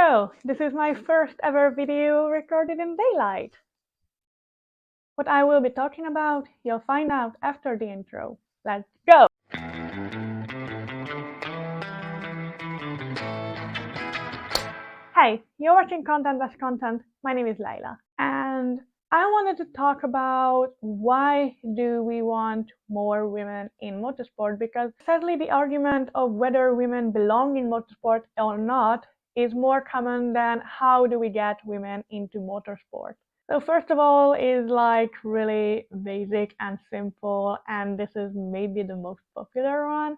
So, this is my first ever video recorded in daylight. What I will be talking about, you'll find out after the intro. Let's go! Hey, you're watching Contentless Content. My name is Layla, and I wanted to talk about why do we want more women in motorsport, because sadly the argument of whether women belong in motorsport or not is more common than how do we get women into motorsport. So first of all is like really basic and simple, and this is maybe the most popular one,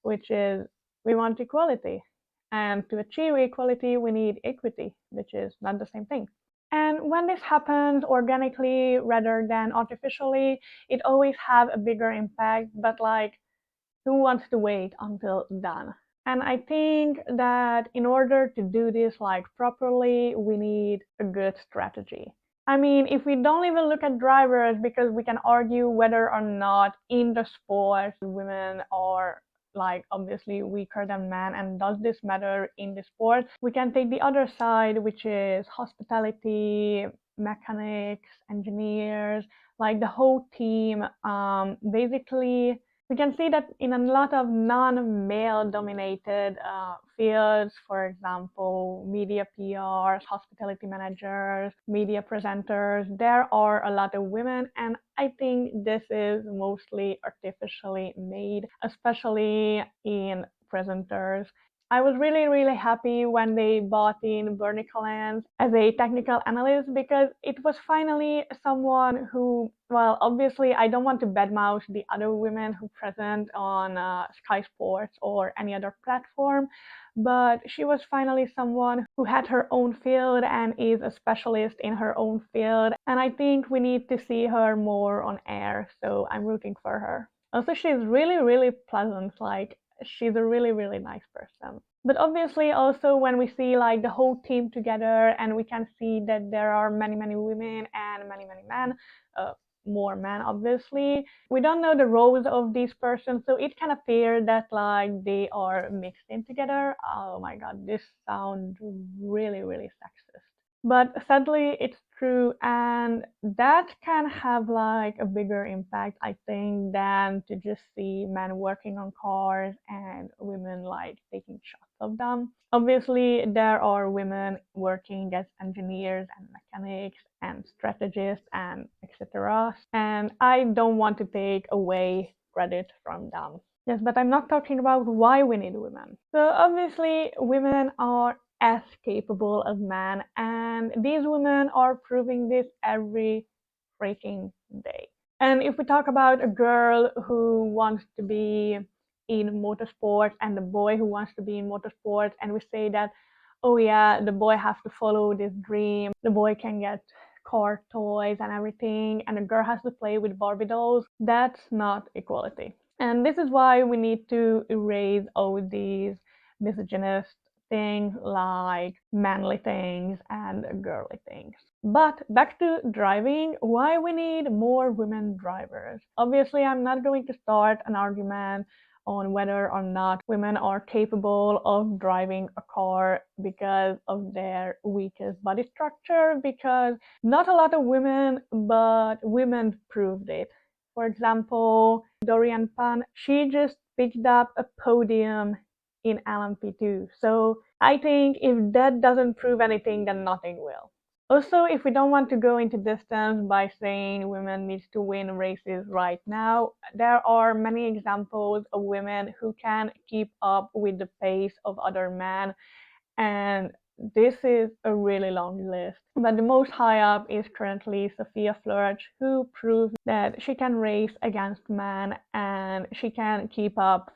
which is we want equality. And to achieve equality, we need equity, which is not the same thing. And when this happens organically rather than artificially, it always have a bigger impact, but like, who wants to wait until done? And I think that in order to do this like properly, we need a good strategy. I mean, if we don't even look at drivers, because we can argue whether or not in the sport women are like obviously weaker than men, and does this matter in the sport? We can take the other side, which is hospitality, mechanics, engineers, like the whole team. Basically, we can see that in a lot of non-male dominated fields, for example, media PRs, hospitality managers, media presenters, there are a lot of women, and I think this is mostly artificially made, especially in presenters. I was really happy when they brought in Bernie Collins as a technical analyst, because it was finally someone who, well, obviously I don't want to badmouth the other women who present on Sky Sports or any other platform, but she was finally someone who had her own field and is a specialist in her own field, and I think we need to see her more on air, so I'm rooting for her. Also, she's really pleasant, like she's a really nice person. But obviously also when we see like the whole team together, and we can see that there are many women and many men, more men obviously, we don't know the roles of these persons, so it can appear that like they are mixed in together. Oh my god, this sounds really sexist, but sadly it's true, and that can have like a bigger impact, I think, than to just see men working on cars and women like taking shots of them. Obviously there are women working as engineers and mechanics and strategists and etc., and I don't want to take away credit from them. Yes, but I'm not talking about why we need women. So obviously women are as capable as men, and these women are proving this every freaking day. And if we talk about a girl who wants to be in motorsport and the boy who wants to be in motorsport, and we say that, oh yeah, the boy has to follow this dream, the boy can get car toys and everything, and the girl has to play with Barbie dolls, that's not equality. And this is why we need to erase all these misogynist things like manly things and girly things. But back to driving, why we need more women drivers. Obviously, I'm not going to start an argument on whether or not women are capable of driving a car because of their weakest body structure, because not a lot of women, but women proved it. For example, Dorian Pan, she just picked up a podium in LMP2. So I think if that doesn't prove anything, then nothing will. Also, if we don't want to go into distance by saying women need to win races right now, there are many examples of women who can keep up with the pace of other men, and this is a really long list. But the most high up is currently Sophia Flörsch, who proves that she can race against men and she can keep up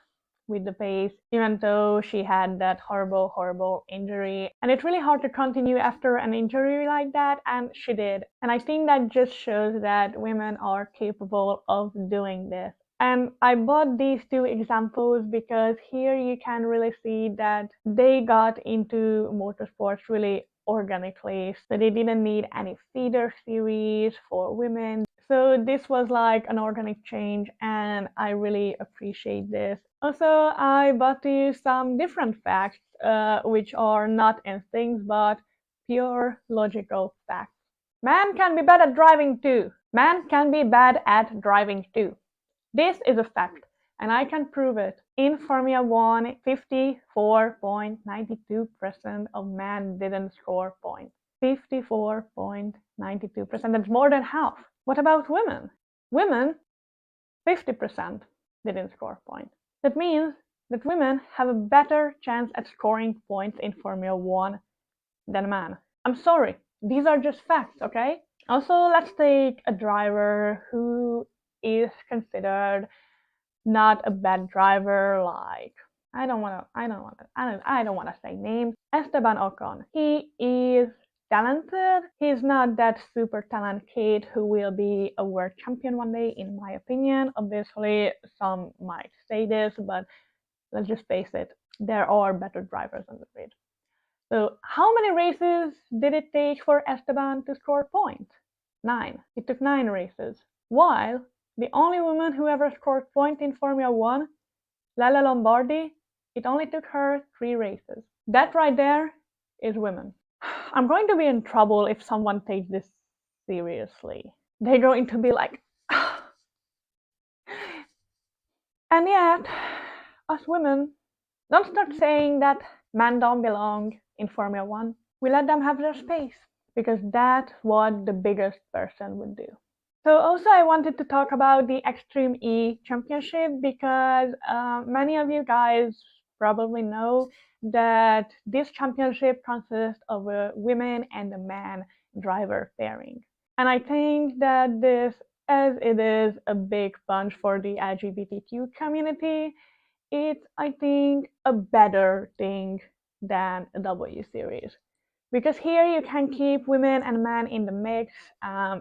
with the pace, even though she had that horrible injury. And it's really hard to continue after an injury like that, and she did. And I think that just shows that women are capable of doing this. And I bought these two examples because here you can really see that they got into motorsports really organically. So they didn't need any feeder series for women. So this was like an organic change, and I really appreciate this. Also, I brought to you some different facts, which are not instincts but pure logical facts. Man can be bad at driving too. Man can be bad at driving too. This is a fact, and I can prove it. In Formula One, 54.92% of men didn't score points. 54.92%, that's more than half. What about women? Women, 50% didn't score points. That means that women have a better chance at scoring points in Formula One than men. I'm sorry, these are just facts, okay? Also, let's take a driver who is considered not a bad driver, like I don't wanna say names. Esteban Ocon. He is talented. He's not that super talented kid who will be a world champion one day, in my opinion. Obviously, some might say this, but let's just face it, there are better drivers on the grid. So how many races did it take for Esteban to score points? 9. It took 9 races. While the only woman who ever scored points in Formula One, Lala Lombardi, it only took her 3 races. That right there is women. I'm going to be in trouble if someone takes this seriously. They're going to be like, and yet, us women, don't start saying that men don't belong in Formula One. We let them have their space because that's what the biggest person would do. So also I wanted to talk about the Extreme E Championship because many of you guys probably know that this championship consists of a women and a man driver pairing. And I think that this, as it is a big punch for the LGBTQ community, it's, I think, a better thing than a W series. Because here you can keep women and men in the mix,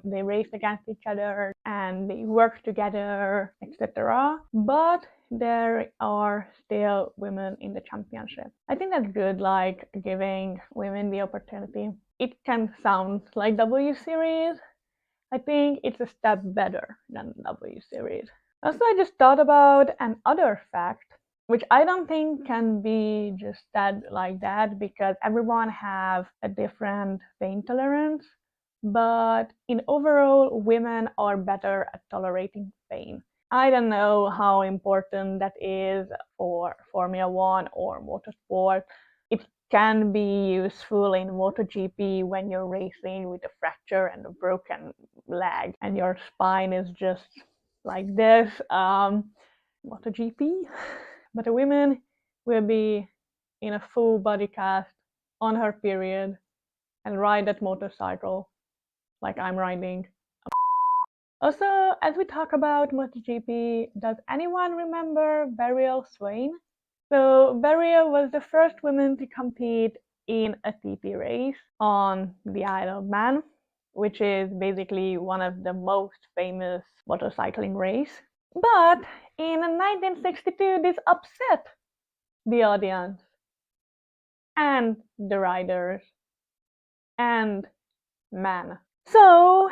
they race against each other and they work together, etc. But there are still women in the championship. I think that's good, like giving women the opportunity. It can sound like W series. I think it's a step better than W series. Also, I just thought about another fact, which I don't think can be just said like that because everyone have a different pain tolerance. But in overall, women are better at tolerating pain. I don't know how important that is for Formula One or motorsport. It can be useful in MotoGP when you're racing with a fracture and a broken leg and your spine is just like this. MotoGP. But a woman will be in a full body cast on her period and ride that motorcycle like I'm riding. Also, as we talk about MotoGP, does anyone remember Beryl Swain? So Beryl was the first woman to compete in a TT race on the Isle of Man, which is basically one of the most famous motorcycling race. But in 1962, this upset the audience and the riders and man. So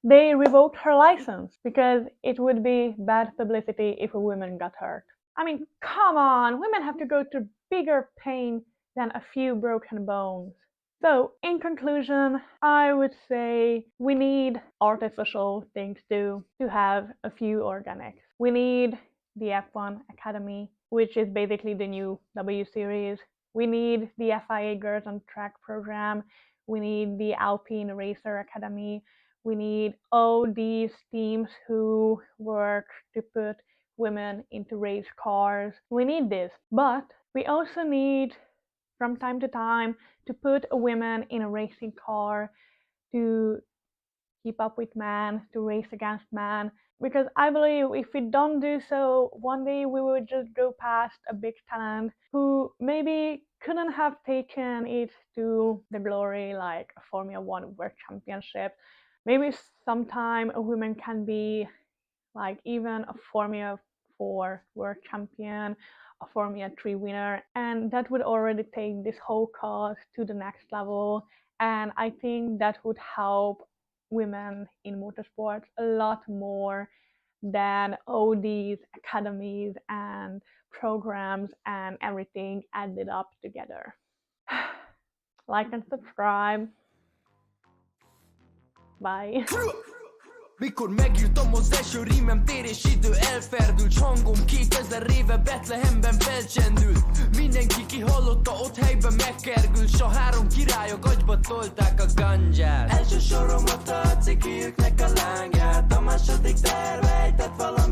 they revoked her license because it would be bad publicity if a woman got hurt. I mean, come on, women have to go through bigger pain than a few broken bones. So, in conclusion, I would say we need artificial things to have a few organics. We need the F1 Academy, which is basically the new W series. We need the FIA Girls on Track program. We need the Alpine Racer Academy. We need all these teams who work to put women into race cars. We need this, but we also need from time to time to put a woman in a racing car to keep up with man, to race against man. Because I believe if we don't do so, one day we will just go past a big talent who maybe couldn't have taken it to the glory like a Formula One World Championship. Maybe sometime a woman can be like even a Formula 4 World Champion a Formula 3 winner, and that would already take this whole cause to the next level. And I think that would help women in motorsports a lot more than all these academies and programs and everything added up together. Like and subscribe. Bye. Mikor megírtam az első rímem, tér és idő elferdült, s hangom 2000 éve Betlehemben felcsendült. Mindenki kihallotta, ott helyben megkergült, s a három királyok agyba tolták a gangyát. Első sorom a tacikiüknek a lángját, a második terve ejtett valami